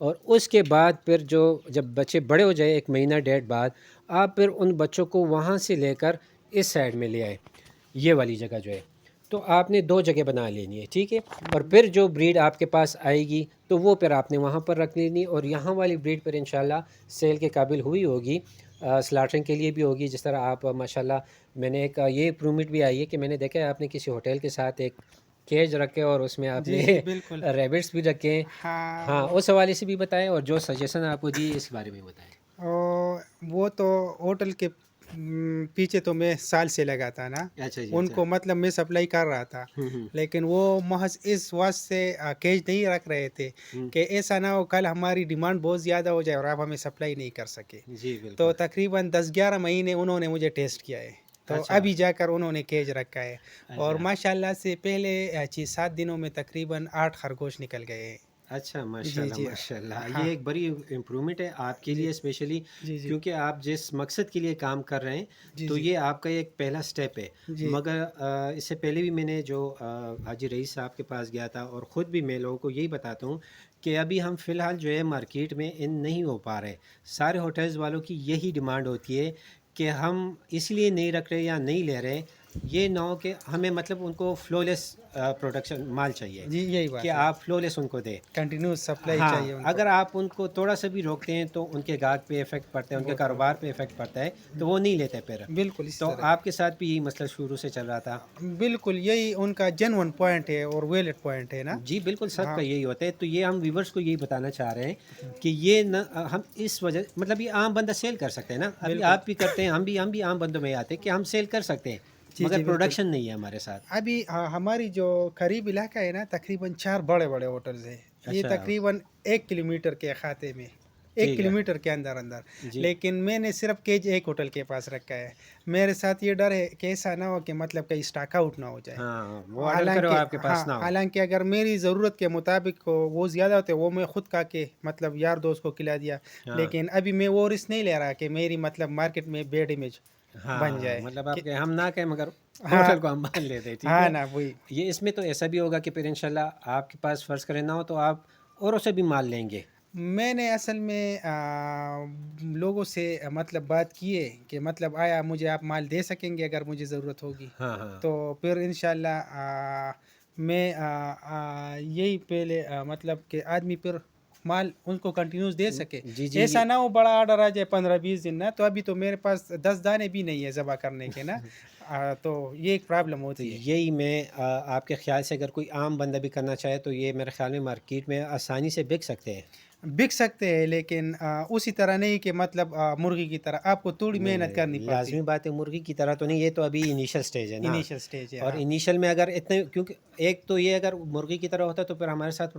اور اس کے بعد پھر جب بچے بڑے ہو جائے 1 مہینہ 1.5 بعد آپ پھر ان بچوں کو وہاں سے لے کر اس سائڈ میں لے آئے، یہ والی جگہ جو ہے، تو آپ نے 2 جگہ بنا لینی ہے، ٹھیک ہے، اور پھر جو بریڈ آپ کے پاس آئے گی تو وہ پھر آپ نے وہاں پر رکھ لینی، اور یہاں والی بریڈ پر انشاءاللہ سیل کے قابل ہوئی ہوگی، سلاٹرنگ کے لیے بھی ہوگی. جس طرح آپ ماشاءاللہ میں نے ایک یہ امپرومنٹ بھی آئی ہے کہ میں نے دیکھا ہے آپ نے کسی ہوٹل کے ساتھ ایک کیج رکھے اور اس میں آپ جی نے جی بالکل. ریبٹس بھی رکھے ہیں. ہاں ہاں اس حوالے سے بھی بتائیں، اور جو سجیشن آپ کو دی اس بارے میں بتائیں. وہ تو ہوٹل کے پیچھے تو میں سال سے لگا تھا نا، اچھا جی، ان اچھا. کو مطلب میں سپلائی کر رہا تھا، ہوں لیکن وہ محض اس واسطے کیج نہیں رکھ رہے تھے ہوں کہ ایسا نہ ہو کل ہماری ڈیمانڈ بہت زیادہ ہو جائے اور آپ ہمیں سپلائی نہیں کر سکے. جی تو بالکل. تقریباً 10-11 مہینے انہوں نے مجھے ٹیسٹ کیا ہے، تو اچھا ابھی جا کر انہوں نے کیج رکھا ہے، اور اچھا ماشاء اللہ سے پہلے 6-7 دنوں میں تقریباً 8 خرگوش نکل گئے ہیں. اچھا، ماشاء جی اللہ جی ماشاء اللہ، ہاں یہ ایک بڑی امپرومنٹ ہے آپ کے جی لیے اسپیشلی، جی جی کیونکہ آپ جس مقصد کے لیے کام کر رہے ہیں جی تو جی یہ آپ کا ایک پہلا سٹیپ ہے. جی مگر اس سے پہلے بھی میں نے جو حاجی رئیس صاحب کے پاس گیا تھا، اور خود بھی میں لوگوں کو یہی بتاتا ہوں کہ ابھی ہم فی الحال جو ہے مارکیٹ میں ان نہیں ہو پا رہے. سارے ہوٹلز والوں کی یہی ڈیمانڈ ہوتی ہے کہ ہم اس لیے نہیں رکھ رہے یا نہیں لے رہے، یہ نہ ہو کہ ہمیں مطلب ان کو فلولیس پروڈکشن مال چاہیے، جی یہی کہ بات ہے، آپ فلولیس ان کو دیں. کنٹینیوس سپلائی ہاں، چاہیے ان کو. اگر آپ ان کو تھوڑا سا بھی روکتے ہیں تو ان کے گاہک پہ افیکٹ پڑتا ہے، ان کے بہت کاروبار بہت پہ افیکٹ پڑتا ہے، تو وہ نہیں لیتے پھر. بالکل اسی تو طرح آپ کے ساتھ بھی یہی مسئلہ شروع سے چل رہا تھا. بالکل یہی ان کا جنون پوائنٹ ہے اور ویلڈ پوائنٹ ہے نا. جی بالکل، سب ہاں کا یہی ہوتا ہے. تو یہ ہم ویورز کو یہی بتانا چاہ رہے ہیں کہ یہ نہ ہم اس وجہ مطلب یہ عام بندہ سیل کر سکتے ہیں نا، ابھی بالکل. آپ بھی کرتے ہیں، ہم بھی عام بندوں میں آتے ہیں کہ ہم سیل کر سکتے ہیں، جی مگر جی بالکل. پروڈکشن نہیں ہے ہمارے ساتھ. ابھی ہماری جو قریب علاقہ ہے نا تقریباً 4 بڑے بڑے ہوٹلز ہیں، یہ اچھا، تقریباً 1 کلومیٹر کے احاطے میں، ایک ٹھیک ہے. کلومیٹر کے اندر اندر. جی لیکن میں نے صرف کیج ایک ہوٹل کے پاس رکھا ہے. میرے ساتھ یہ ڈر ہے کہ ایسا نہ ہو کہ مطلب کہ اسٹاک آؤٹ نہ ہو جائے. ہاں، وہ آرڈر کرو حالانکہ آپ کے ہاں، پاس نہ ہو. حالانکہ اگر میری ضرورت کے مطابق وہ زیادہ ہوتے وہ میں خود کا کے مطلب یار دوست کو کھلا دیا، ہاں لیکن ابھی میں وہ رسک نہیں لے رہا کہ میری مطلب مارکیٹ میں بیڈ امیج بن ہاں، جائے مطلب کہ آپ کے ہم نہ کہیں مگر ہاں ہوٹل کو ہم مان لیتے. ٹھیک ہاں ہے. نا وہی. یہ اس میں تو ایسا بھی ہوگا کہ پھر انشاءاللہ آپ کے پاس فرض کریں نہ ہو تو آپ اوروں سے بھی مال لیں گے. میں نے اصل میں لوگوں سے مطلب بات کی ہے کہ مطلب آیا مجھے آپ مال دے سکیں گے اگر مجھے ضرورت ہوگی، ہاں ہاں تو پھر انشاءاللہ میں یہی پہلے مطلب کہ آدمی پھر مال ان کو کنٹینیوس دے سکے. جی جی ایسا نہ ہو بڑا آرڈر آ جائے 15-20 دن نا، تو ابھی تو میرے پاس 10 دانے بھی نہیں ہے ذبح کرنے کے نا. تو یہ ایک پرابلم تو ہوتی ہے. یہی میں آپ کے خیال سے اگر کوئی عام بندہ بھی کرنا چاہے تو یہ میرے خیال میں مارکیٹ میں آسانی سے بک سکتے ہیں. بک سکتے ہیں لیکن اسی طرح نہیں کہ مطلب مرغی کی طرح آپ کو تھوڑی نہیں محنت کرنی نہیں، پڑتی. لازمی بات ہے، مرغی کی طرح تو نہیں، یہ تو ابھی انیشل سٹیج ہے نا. انیشل سٹیج ہے اور ہاں. انیشل میں اگر اتنے، کیونکہ ایک تو یہ اگر مرغی کی طرح ہوتا تو پھر ہمارے ساتھ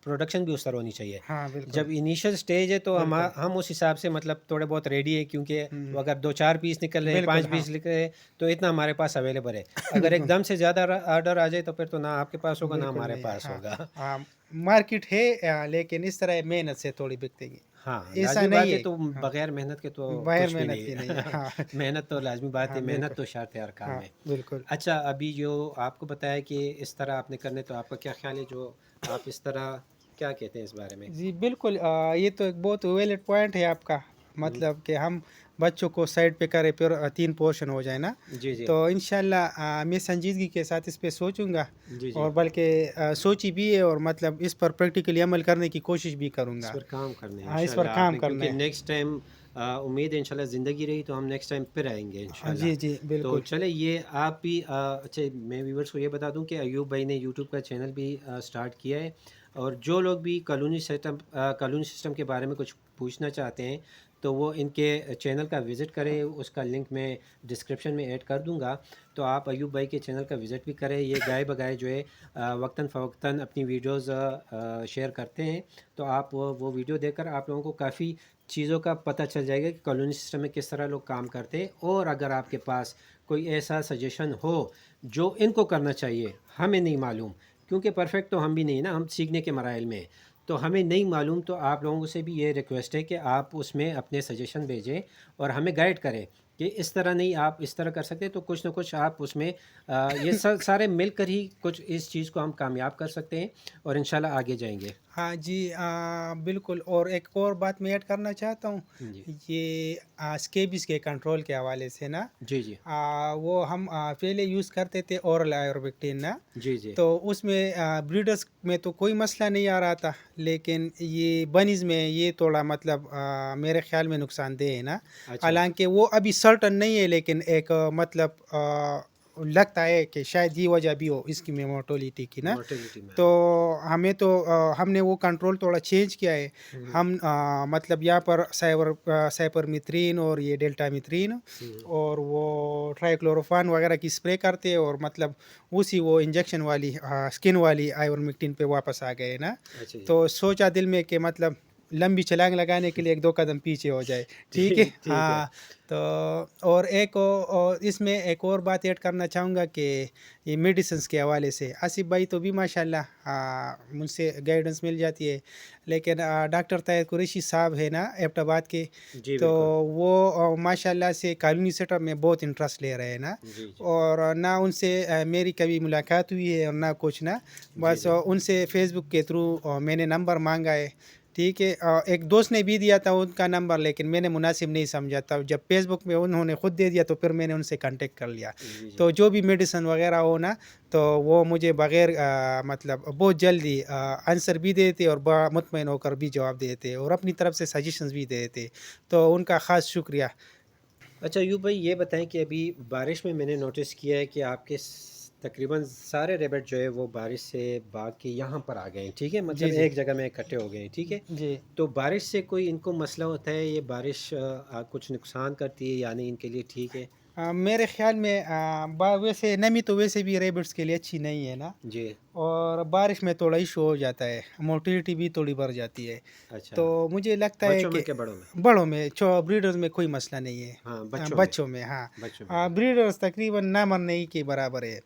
پروڈکشن بھی اس طرح ہونی چاہیے. ہاں بالکل جب انیشل سٹیج ہے تو بالکل. ہم اس حساب سے مطلب تھوڑے بہت ریڈی ہے، کیونکہ ہوں، وہ اگر 2-4 پیس نکل رہے ہیں، بالکل 5 ہاں. پیس نکل رہے ہیں تو اتنا ہمارے پاس اویلیبل ہے. اگر ایک بالکل دم سے زیادہ آرڈر آ جائے تو پھر تو نہ آپ کے پاس ہوگا نہ بالکل ہمارے نہیں پاس ہاں. ہوگا. ہاں مارکیٹ ہے لیکن اس طرح محنت سے تھوڑی بکتے گی. ہاں ایسا لازمی نہیں بات ہے، ہے. تو ہاں بغیر محنت کے تو بغیر کچھ بھی محنت کی نہیں نہیں ہے. ہے. ہاں محنت تو لازمی بات ہے، ہاں محنت بالکل تو شرط ہے ہر کام ہاں میں. بالکل. اچھا، ابھی جو آپ کو بتایا کہ اس طرح آپ نے کرنے، تو آپ کا کیا خیال ہے جو آپ اس طرح کیا کہتے ہیں اس بارے میں؟ جی بالکل یہ تو ایک بہت ویلڈ پوائنٹ ہے آپ کا، مطلب کہ ہم بچوں کو سائڈ پہ کریں پھر 3 پورشن ہو جائے نا. جی جی تو انشاءاللہ میں سنجیدگی کے ساتھ اس پہ سوچوں گا، جی جی، اور بلکہ سوچی بھی ہے اور مطلب اس پر پریکٹیکلی عمل کرنے کی کوشش بھی کروں اس گا. پر کام کرنے ہیں ہاں اس پر انشاءاللہ آپ کام نے، کرنا کیونکہ ہے. نیکسٹ ٹائم امید ہے انشاءاللہ زندگی رہی تو ہم نیکسٹ ٹائم پھر آئیں گے انشاءاللہ. جی جی تو بالکل. چلے یہ آپ بھی اچھا، میں ویورز کو یہ بتا دوں کہ ایوب بھائی نے یوٹیوب کا چینل بھی سٹارٹ کیا ہے، اور جو لوگ بھی کالونی سسٹم کے بارے میں کچھ پوچھنا چاہتے ہیں تو وہ ان کے چینل کا وزٹ کریں، اس کا لنک میں ڈسکرپشن میں ایڈ کر دوں گا. تو آپ ایوب بھائی کے چینل کا وزٹ بھی کریں. یہ گائے بگائے جو ہے وقتاً فوقتاً اپنی ویڈیوز شیئر کرتے ہیں، تو آپ وہ ویڈیو دیکھ کر آپ لوگوں کو کافی چیزوں کا پتہ چل جائے گا کہ کالونی سسٹم میں کس طرح لوگ کام کرتے ہیں. اور اگر آپ کے پاس کوئی ایسا سجیشن ہو جو ان کو کرنا چاہیے، ہمیں نہیں معلوم، کیونکہ پرفیکٹ تو ہم بھی نہیں نا، ہم سیکھنے کے مراحل میں، تو ہمیں نہیں معلوم، تو آپ لوگوں سے بھی یہ ریکویسٹ ہے کہ آپ اس میں اپنے سجیشن بھیجیں اور ہمیں گائیڈ کریں کہ اس طرح نہیں آپ اس طرح کر سکتے، تو کچھ نہ کچھ آپ اس میں یہ سارے مل کر ہی کچھ اس چیز کو ہم کامیاب کر سکتے ہیں اور انشاءاللہ آگے جائیں گے. ہاں جی، بالکل. اور ایک اور بات میں ایڈ کرنا چاہتا ہوں، جی یہ اسکیبس کے کنٹرول کے حوالے سے نا، جی جی وہ ہم پہلے یوز کرتے تھے اورل آیورویکٹین نا، جی جی. تو اس میں بریڈرز میں تو کوئی مسئلہ نہیں آ رہا تھا، لیکن یہ بنیز میں یہ تھوڑا مطلب میرے خیال میں نقصان دہ ہے نا. اچھا حالانکہ وہ ابھی سرٹن نہیں ہے، لیکن ایک مطلب لگتا ہے کہ شاید یہ وجہ بھی ہو اس کی موٹیلٹی کی نا. مورٹیلٹی میں. تو ہمیں تو ہم نے وہ کنٹرول تھوڑا چینج کیا ہے. ہم مطلب یہاں پر سائپر میتھرین اور یہ ڈیلٹا میتھرین اور وہ ٹرائیکلوروفان وغیرہ کی اسپرے کرتے ہیں، اور مطلب اسی وہ انجیکشن والی اسکن والی آئیورمیکٹین پہ واپس آ گئے نا. اچھا جی. تو سوچا دل میں کہ مطلب لمبی چھلانگ لگانے کے لیے ایک دو قدم پیچھے ہو جائے. ٹھیک ہے. ہاں. تو اور ایک اور اس میں ایک اور بات ایڈ کرنا چاہوں گا کہ یہ میڈیسنس کے حوالے سے آصف بھائی تو بھی ماشاء اللہ مجھ سے گائیڈنس مل جاتی ہے، لیکن ڈاکٹر طاہر قریشی صاحب ہے نا ایبٹ آباد کے، جی تو بالکل. وہ ماشاء اللہ سے کالونی سیٹ اپ میں بہت انٹرسٹ لے رہے ہیں نا. جی جی اور نہ ان سے میری کبھی ملاقات ہوئی ہے اور نہ کچھ نا، بس ان سے فیس بک کے تھرو میں نے نمبر مانگا ہے. ٹھیک ہے. ایک دوست نے بھی دیا تھا ان کا نمبر، لیکن میں نے مناسب نہیں سمجھا تھا. جب فیس بک میں انہوں نے خود دے دیا تو پھر میں نے ان سے کانٹیکٹ کر لیا. جی. تو جو بھی میڈیسن وغیرہ ہو نا، تو وہ مجھے بغیر مطلب بہت جلدی آنسر بھی دیتے اور مطمئن ہو کر بھی جواب دیتے اور اپنی طرف سے سجیشنز بھی دیتے. تو ان کا خاص شکریہ. اچھا ایوب بھائی یہ بتائیں کہ ابھی بارش میں نے نوٹس کیا ہے کہ آپ کے تقریباً سارے ریبٹ جو ہے وہ بارش سے بھاگ کے یہاں پر آ گئے ہیں. ٹھیک ہے. مطلب ایک جگہ میں اکٹھے ہو گئے ہیں. ٹھیک ہے. جی. تو بارش سے کوئی ان کو مسئلہ ہوتا ہے؟ یہ بارش کچھ نقصان کرتی ہے یعنی ان کے لیے ٹھیک ہے؟ میرے خیال میں ویسے نمی تو ویسے بھی ریبٹس کے لیے اچھی نہیں ہے نا، جی. اور بارش میں تھوڑا ایشو ہو جاتا ہے، موٹیلٹی بھی تھوڑی بڑھ جاتی ہے. اچھا. تو مجھے لگتا ہے بچوں میں کہ کہ بڑوں میں؟ بڑوں میں بریڈرز میں کوئی مسئلہ نہیں ہے. ہاں بچوں میں ہاں. بچوں میں بریڈرز تقریباً نہ مرنے ہی کے برابر ہے،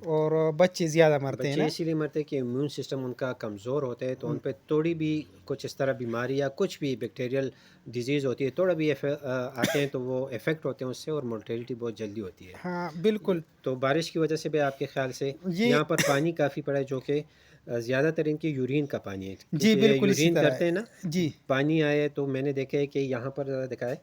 اور بچے زیادہ مرتے ہیں بچے نا. اسی لیے مرتے کہ امیون سسٹم ان کا کمزور ہوتا ہے، تو ان پہ تھوڑی بھی کچھ اس طرح بیماری یا کچھ بھی بیکٹیریل ڈیزیز ہوتی ہے، تھوڑا بھی آتے ہیں تو وہ افیکٹ ہوتے ہیں اس سے، اور مورٹیلٹی بہت جلدی ہوتی ہے. ہاں بالکل. تو بارش کی وجہ سے بھی آپ کے خیال سے یہ یہاں پر پانی کافی پڑا ہے، جو کہ زیادہ تر ان کی یورین کا پانی ہے، جی کیونکہ بالکل اسی یورین طرح کرتے ہیں نا. ہے. جی. پانی آئے تو میں نے دیکھا ہے کہ یہاں پر ذرا دکھا ہے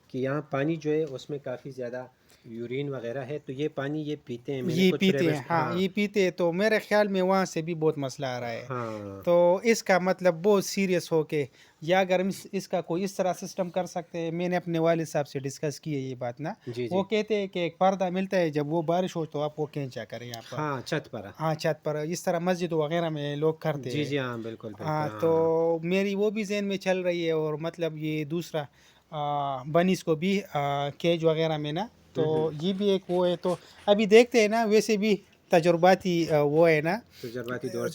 کہ یہاں پانی جو ہے اس میں کافی زیادہ یورین وغیرہ ہے، تو یہ پانی یہ پیتے ہیں. میں نے یہ کچھ پیتے ہیں. ریبٹس ہاں یہ پیتے ہیں، تو میرے خیال میں وہاں سے بھی بہت مسئلہ آ رہا ہے. ہاں تو اس کا مطلب بہت سیریس ہو کے، یا اگر ہم اس کا کوئی اس طرح سسٹم کر سکتے ہیں. میں نے اپنے والد صاحب سے ڈسکس کی ہے یہ بات نا. جی جی وہ کہتے ہیں کہ ایک پردہ ملتا ہے، جب وہ بارش ہو تو آپ وہ کھینچا کریں یہاں پر. ہاں چھت پر. ہاں چھت پر، اس طرح مسجد وغیرہ میں لوگ کرتے جی ہیں. جی ہاں بالکل بالکل. ہاں. ہاں تو میری وہ بھی ذہن میں چل رہی ہے، اور مطلب یہ دوسرا بنیز کو بھی کیج وغیرہ میں نا، تو یہ بھی ایک وہ ہے. تو ابھی دیکھتے ہیں نا، ویسے بھی تجرباتی وہ ہے نا،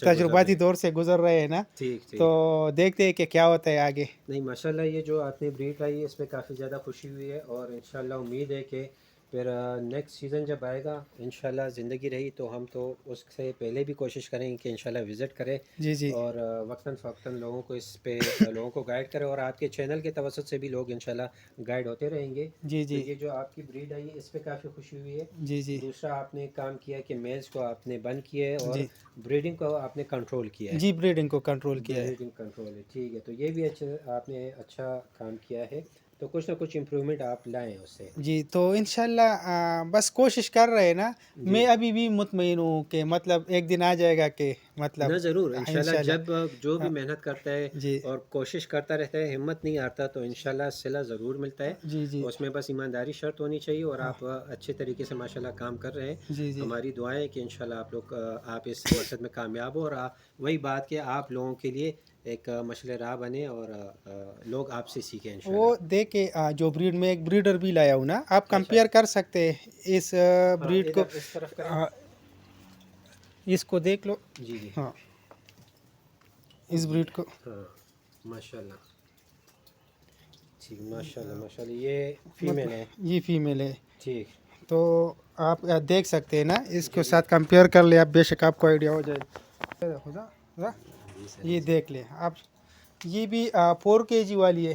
تجرباتی دور سے گزر رہے ہیں نا. ٹھیک ٹھیک. تو دیکھتے ہیں کہ کیا ہوتا ہے آگے. نہیں ماشاءاللہ یہ جو آپ نے بریڈ لائی ہے اس پہ کافی زیادہ خوشی ہوئی ہے، اور انشاءاللہ امید ہے کہ پھر نیکسٹ سیزن جب آئے گا انشاءاللہ زندگی رہی تو ہم تو اس سے پہلے بھی کوشش کریں گے کہ انشاءاللہ وزٹ کریں، جی جی. اور وقتاً فوقتاً لوگوں کو اس پہ لوگوں کو گائیڈ کریں، اور آپ کے چینل کے توسط سے بھی لوگ انشاءاللہ گائیڈ ہوتے رہیں گے. جی تو جی. یہ جو آپ کی بریڈ آئی ہے اس پہ کافی خوشی ہوئی ہے. جی جی. دوسرا آپ نے کام کیا کہ میلز کو آپ نے بند کیا ہے اور جی بریڈنگ کو آپ نے کنٹرول کیا ہے. جی بریڈنگ کو کنٹرول کیا ہے. بریڈنگ کنٹرول ہے. ٹھیک ہے. تو یہ بھی آپ نے اچھا کام کیا ہے، تو کچھ نہ کچھ امپرومنٹ آپ لائیں اس سے. جی. تو انشاءاللہ بس کوشش کر رہے ہیں نا. میں ابھی بھی مطمئن ہوں کہ مطلب ایک دن آ جائے گا کہ مطلب نہ ضرور انشاءاللہ جب جو بھی ہاں. محنت کرتا ہے جی اور کوشش کرتا رہتا ہے، ہمت نہیں ہارتا، تو انشاءاللہ صلہ ضرور ملتا ہے. جی جی. اس میں بس ایمانداری شرط ہونی چاہیے، اور آپ اچھے طریقے سے ماشاءاللہ کام کر رہے ہیں. جی جی. ہماری دعائیں ہے کہ انشاءاللہ آپ اس مقصد میں کامیاب ہو، اور وہی بات کہ آپ لوگوں کے لیے ایک مشعل راہ بنے اور لوگ آپ سے سیکھیں انشاءاللہ. وہ دیکھے جو بریڈ میں ایک بریڈر بھی لایا ہوں نا، آپ کمپیئر کر سکتے ہیں اس بریڈ کو. اس طرف کریں. اس کو دیکھ لو. جی جی. ہاں اس بریڈ کو. ہاں ماشاءاللہ. ٹھیک. ماشاءاللہ ماشاءاللہ. یہ فیمیل ہے. یہ فیمیل ہے. ٹھیک. تو آپ دیکھ سکتے ہیں نا، اس کے ساتھ کمپیئر کر لیں آپ، بے شک آپ کو آئیڈیا ہو جائے. یہ دیکھ لیں آپ. یہ بھی 4 kg والی ہے.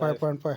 5.5,